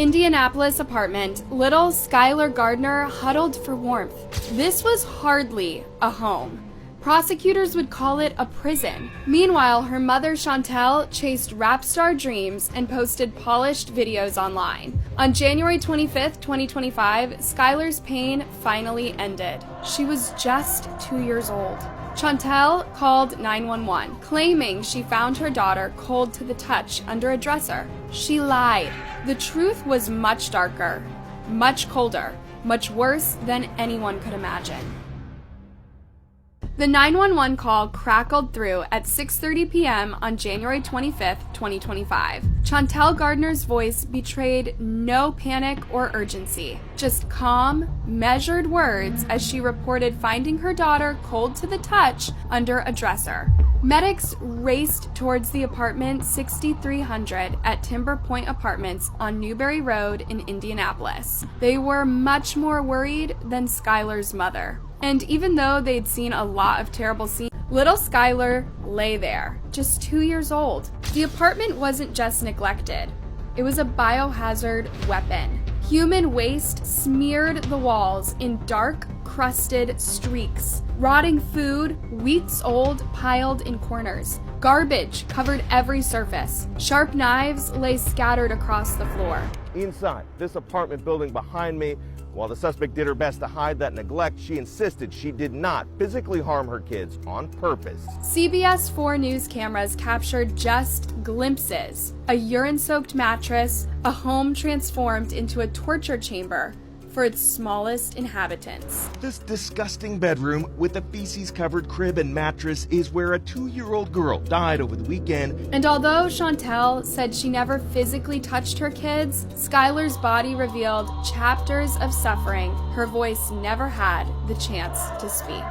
Indianapolis apartment, little Skylar Gardner huddled for warmth. This was hardly a home. Prosecutors would call it a prison. Meanwhile, her mother Chantel chased rap star dreams and posted polished videos online. On January 25th, 2025, Skylar's pain finally ended. She was just 2 years old. Chantel called 911, claiming she found her daughter cold to the touch under a dresser. She lied. The truth was much darker, much colder, much worse than anyone could imagine. The 911 call crackled through at 6:30 p.m. on January 25th, 2025. Chantel Gardner's voice betrayed no panic or urgency, just calm, measured words as she reported finding her daughter cold to the touch under a dresser. Medics raced towards the apartment 6300 at Timber Point Apartments on Newberry Road in Indianapolis. They were much more worried than Skylar's mother. And even though they'd seen a lot of terrible scenes, little Skylar lay there, just 2 years old. The apartment wasn't just neglected. It was a biohazard weapon. Human waste smeared the walls in dark, crusted streaks. Rotting food, weeks old, piled in corners. Garbage covered every surface. Sharp knives lay scattered across the floor. Inside this apartment building behind me, while the suspect did her best to hide that neglect, she insisted she did not physically harm her kids on purpose. CBS 4 News cameras captured just glimpses. A urine-soaked mattress, a home transformed into a torture chamber for its smallest inhabitants. This disgusting bedroom with a feces-covered crib and mattress is where a 2-year-old girl died over the weekend. And although Chantel said she never physically touched her kids, Skylar's body revealed chapters of suffering her voice never had the chance to speak.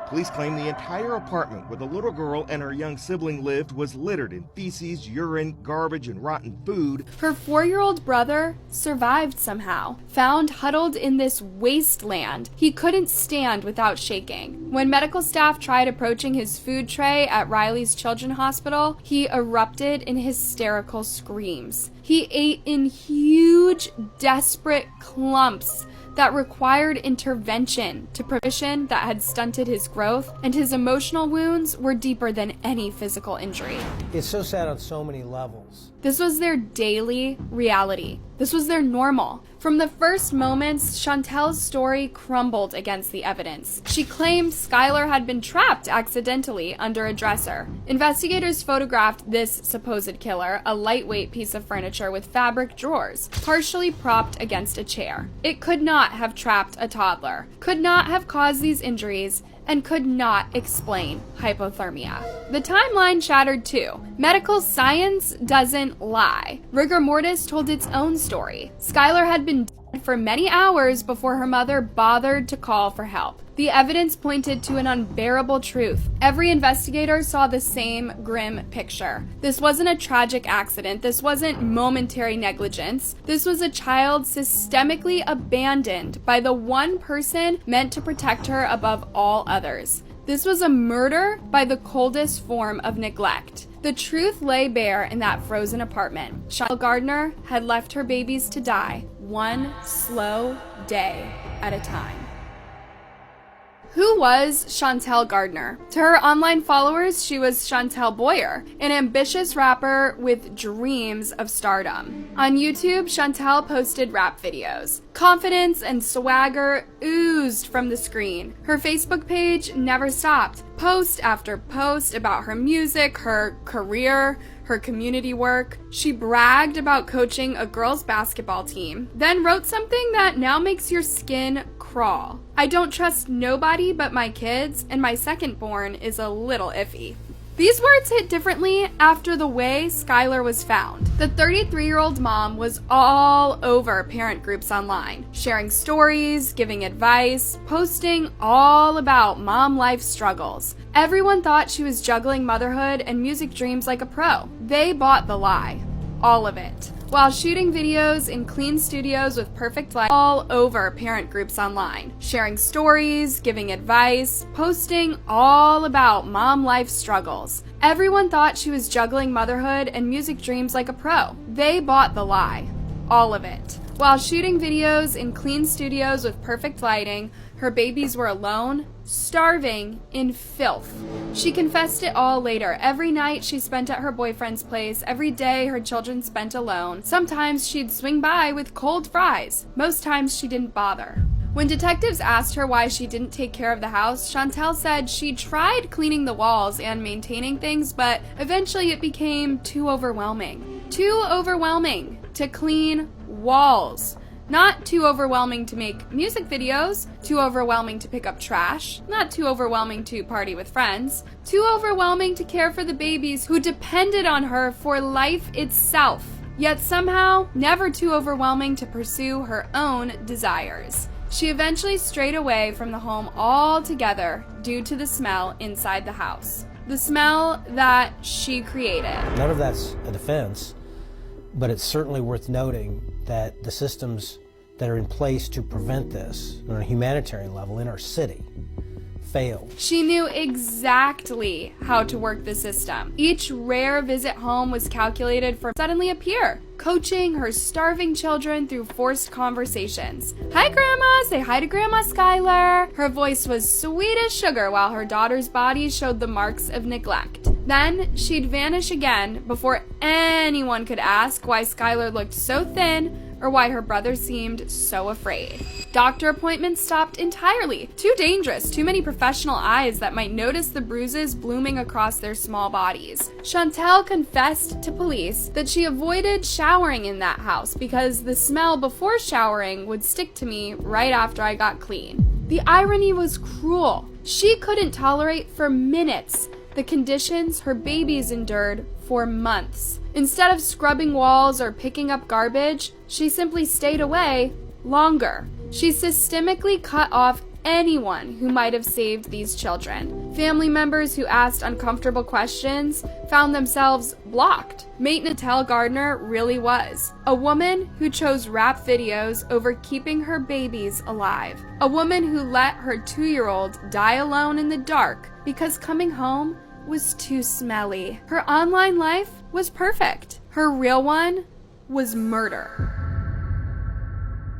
Police claim the entire apartment where the little girl and her young sibling lived was littered in feces, urine, garbage, and rotten food. Her 4-year-old brother survived somehow, found huddled in this wasteland he couldn't stand without shaking. When medical staff tried approaching his food tray at Riley's Children's Hospital, he erupted in hysterical screams. He ate in huge, desperate clumps that required intervention to prevent that had stunted his growth, and his emotional wounds were deeper than any physical injury. It's so sad on so many levels. This was their daily reality. This was their normal. From the first moments, Chantel's story crumbled against the evidence. She claimed Skylar had been trapped accidentally under a dresser. Investigators photographed this supposed killer, a lightweight piece of furniture with fabric drawers, partially propped against a chair. It could not have trapped a toddler, could not have caused these injuries, and could not explain hypothermia. The timeline shattered too. Medical science doesn't lie. Rigor mortis told its own story. Skylar had been dead for many hours before her mother bothered to call for help. The evidence pointed to an unbearable truth. Every investigator saw the same grim picture. This wasn't a tragic accident. This wasn't momentary negligence. This was a child systemically abandoned by the one person meant to protect her above all others. This was a murder by the coldest form of neglect. The truth lay bare in that frozen apartment. Chantel Gardner had left her babies to die, one slow day at a time. Who was Chantel Gardner? To her online followers, she was Chantel Boyer, an ambitious rapper with dreams of stardom. On YouTube, Chantel posted rap videos. Confidence and swagger oozed from the screen. Her Facebook page never stopped. Post after post about her music, her career, her community work. She bragged about coaching a girls' basketball team, then wrote something that now makes your skin crawl. I don't trust nobody but my kids, and my second-born is a little iffy. These words hit differently after the way Skylar was found. The 33-year-old mom was all over parent groups online, sharing stories, giving advice, posting all about mom life struggles. Everyone thought she was juggling motherhood and music dreams like a pro. They bought the lie. All of it. While shooting videos in clean studios with perfect lighting all over parent groups online, sharing stories, giving advice, posting all about mom life struggles. Everyone thought she was juggling motherhood and music dreams like a pro. They bought the lie. all of it. While shooting videos in clean studios with perfect lighting, her babies were alone, starving, in filth. She confessed it all later. Every night she spent at her boyfriend's place, every day her children spent alone. Sometimes she'd swing by with cold fries. Most times she didn't bother. When detectives asked her why she didn't take care of the house, Chantel said she tried cleaning the walls and maintaining things, but eventually it became too overwhelming. Too overwhelming to clean walls. Not too overwhelming to make music videos, too overwhelming to pick up trash, not too overwhelming to party with friends, too overwhelming to care for the babies who depended on her for life itself, yet somehow never too overwhelming to pursue her own desires. She eventually strayed away from the home altogether due to the smell inside the house. The smell that she created. None of that's a defense, but it's certainly worth noting that the systems that are in place to prevent this on a humanitarian level in our city failed. She knew exactly how to work the system. Each rare visit home was calculated for suddenly appear, coaching her starving children through forced conversations. Hi, Grandma! Say hi to Grandma Skylar! Her voice was sweet as sugar while her daughter's body showed the marks of neglect. Then she'd vanish again before anyone could ask why Skylar looked so thin or why her brother seemed so afraid. Doctor appointments stopped entirely. Too dangerous, too many professional eyes that might notice the bruises blooming across their small bodies. Chantel confessed to police that she avoided showering in that house because the smell before showering would stick to me right after I got clean. The irony was cruel. She couldn't tolerate for minutes the conditions her babies endured for months. Instead of scrubbing walls or picking up garbage, she simply stayed away longer. She systemically cut off anyone who might have saved these children. Family members who asked uncomfortable questions found themselves blocked. Mate Natelle Gardner really was a woman who chose rap videos over keeping her babies alive. A woman who let her 2-year-old die alone in the dark because coming home was too smelly. Her online life was perfect. Her real one was murder.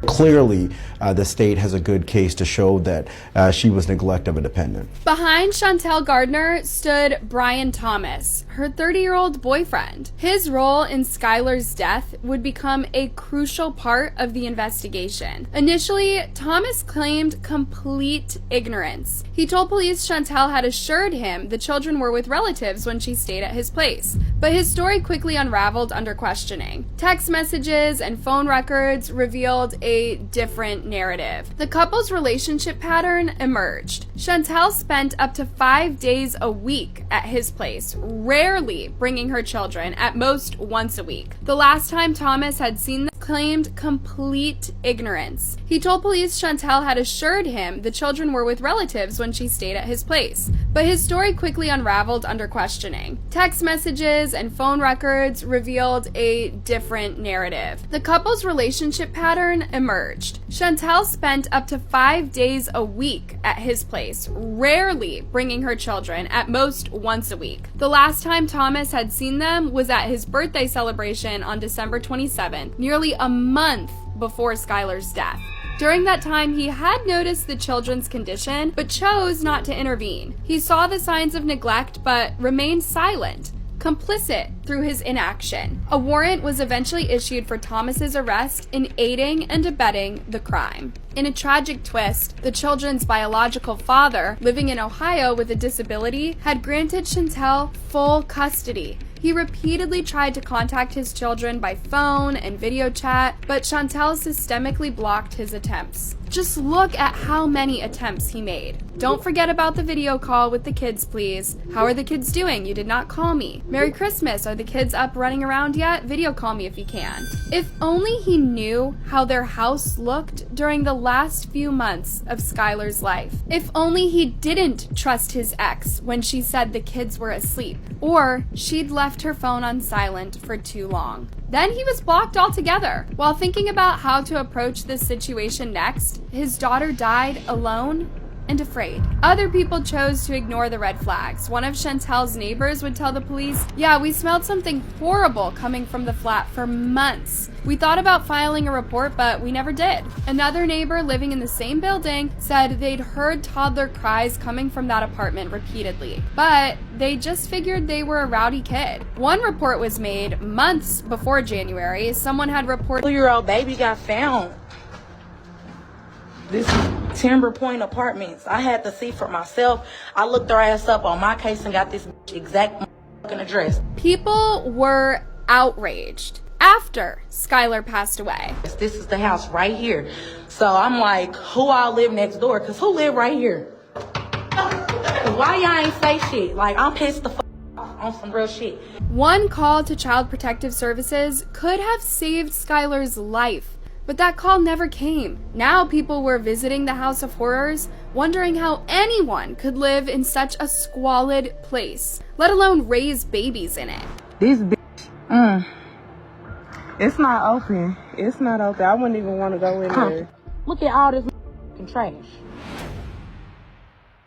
Clearly, the state has a good case to show that she was neglect of a dependent. Behind Chantel Gardner stood Brian Thomas, her 30-year-old boyfriend. His role in Skylar's death would become a crucial part of the investigation. Initially, Thomas claimed complete ignorance. He told police Chantel had assured him the children were with relatives when she stayed at his place. But his story quickly unraveled under questioning. Text messages and phone records revealed a different narrative. The couple's relationship pattern emerged. Chantel spent up to 5 days a week at his place, rarely bringing her children, at most once a week. The last time Thomas had seen them, claimed complete ignorance. He told police Chantel had assured him the children were with relatives when she stayed at his place. But his story quickly unraveled under questioning. Text messages and phone records revealed a different narrative. The couple's relationship pattern emerged. Chantel spent up to 5 days a week at his place, rarely bringing her children, at most once a week. The last time Thomas had seen them was at his birthday celebration on December 27th, nearly a month before Skylar's death. During that time, he had noticed the children's condition, but chose not to intervene. He saw the signs of neglect, but remained silent, complicit through his inaction. A warrant was eventually issued for Thomas's arrest in aiding and abetting the crime. In a tragic twist, the children's biological father, living in Ohio with a disability, had granted Chantel full custody. He repeatedly tried to contact his children by phone and video chat, but Chantel systemically blocked his attempts. Just look at how many attempts he made. Don't forget about the video call with the kids, please. How are the kids doing? You did not call me. Merry Christmas. Are the kids up running around yet? Video call me if you can. If only he knew how their house looked during the last few months of Skylar's life. If only he didn't trust his ex when she said the kids were asleep, or she'd left her phone on silent for too long. Then he was blocked altogether. While thinking about how to approach this situation next, his daughter died alone and afraid. Other people chose to ignore the red flags. One of Chantel's neighbors would tell the police, "Yeah, we smelled something horrible coming from the flat for months. We thought about filing a report, but we never did." Another neighbor living in the same building said they'd heard toddler cries coming from that apartment repeatedly, but they just figured they were a rowdy kid. One report was made months before January. Someone had reported 2-year-old baby got found. This is Timber Point Apartments. I had to see for myself. I looked her ass up on my case and got this exact address. People were outraged after Skylar passed away. This is the house right here. So I'm like, who all live next door? Because who live right here? Why y'all ain't say shit? Like, I'm pissed the fuck off on some real shit. One call to Child Protective Services could have saved Skylar's life, but that call never came. Now people were visiting the House of Horrors, wondering how anyone could live in such a squalid place, let alone raise babies in it. This bitch, it's not open. It's not open. I wouldn't even want to go in there. Look at all this trash.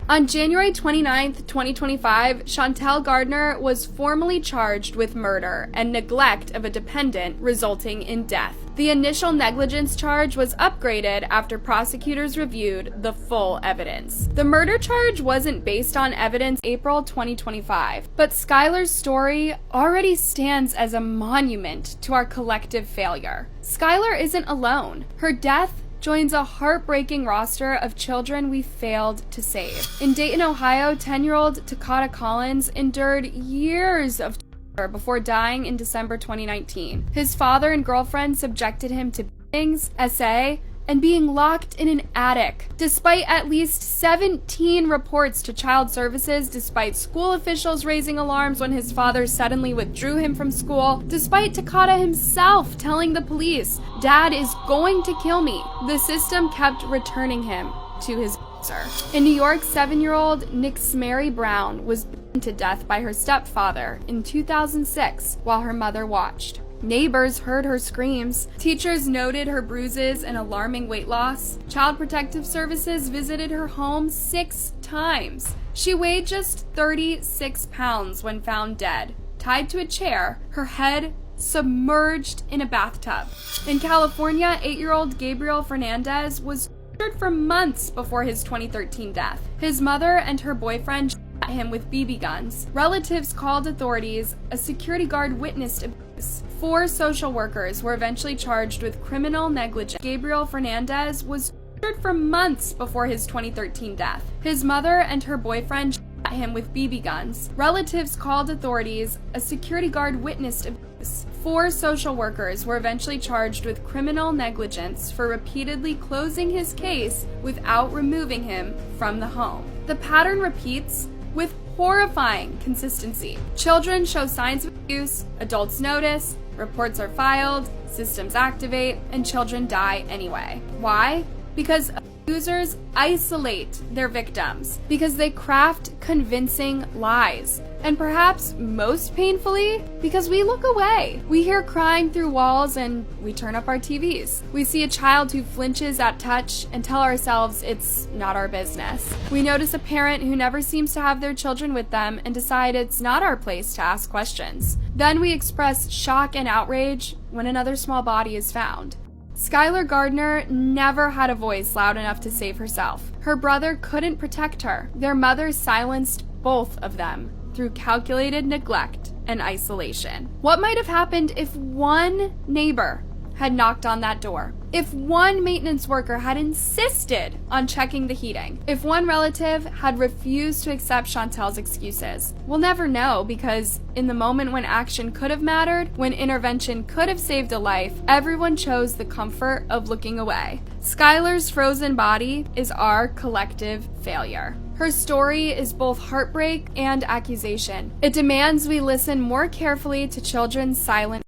On January 29th, 2025, Chantel Gardner was formally charged with murder and neglect of a dependent, resulting in death. The initial negligence charge was upgraded after prosecutors reviewed the full evidence. The murder charge wasn't based on evidence April 2025, but Skylar's story already stands as a monument to our collective failure. Skylar isn't alone. Her death joins a heartbreaking roster of children we failed to save. In Dayton, Ohio, 10-year-old Takata Collins endured years of torture before dying in December 2019. His father and girlfriend subjected him to beatings, SA, and being locked in an attic. Despite at least 17 reports to child services, despite school officials raising alarms when his father suddenly withdrew him from school, despite Takata himself telling the police, "Dad is going to kill me," the system kept returning him to his abuser. In New York, 7-year-old Nixmary Brown was beaten to death by her stepfather in 2006 while her mother watched. Neighbors heard her screams. Teachers noted her bruises and alarming weight loss. Child Protective Services visited her home 6 times. She weighed just 36 pounds when found dead, tied to a chair, her head submerged in a bathtub. In California, 8-year-old Gabriel Fernandez was tortured for months before his 2013 death. His mother and her boyfriend shot him with BB guns. Relatives called authorities. A security guard witnessed abuse. 4 social workers were eventually charged with criminal negligence. Gabriel Fernandez was tortured for months before his 2013 death. His mother and her boyfriend shot him with BB guns. Relatives called authorities. A security guard witnessed abuse. 4 social workers were eventually charged with criminal negligence for repeatedly closing his case without removing him from the home. The pattern repeats with horrifying consistency. Children show signs of abuse, adults notice, reports are filed, systems activate, and children die anyway. Why? Because abusers isolate their victims, because they craft convincing lies, and perhaps most painfully, because we look away. We hear crying through walls and we turn up our TVs. We see a child who flinches at touch and tell ourselves it's not our business. We notice a parent who never seems to have their children with them and decide it's not our place to ask questions. Then we express shock and outrage when another small body is found. Skylar Gardner never had a voice loud enough to save herself. Her brother couldn't protect her. Their mother silenced both of them through calculated neglect and isolation. What might have happened if one neighbor had knocked on that door? If one maintenance worker had insisted on checking the heating? If one relative had refused to accept Chantel's excuses? We'll never know, because in the moment when action could have mattered, when intervention could have saved a life, everyone chose the comfort of looking away. Skylar's frozen body is our collective failure. Her story is both heartbreak and accusation. It demands we listen more carefully to children's silent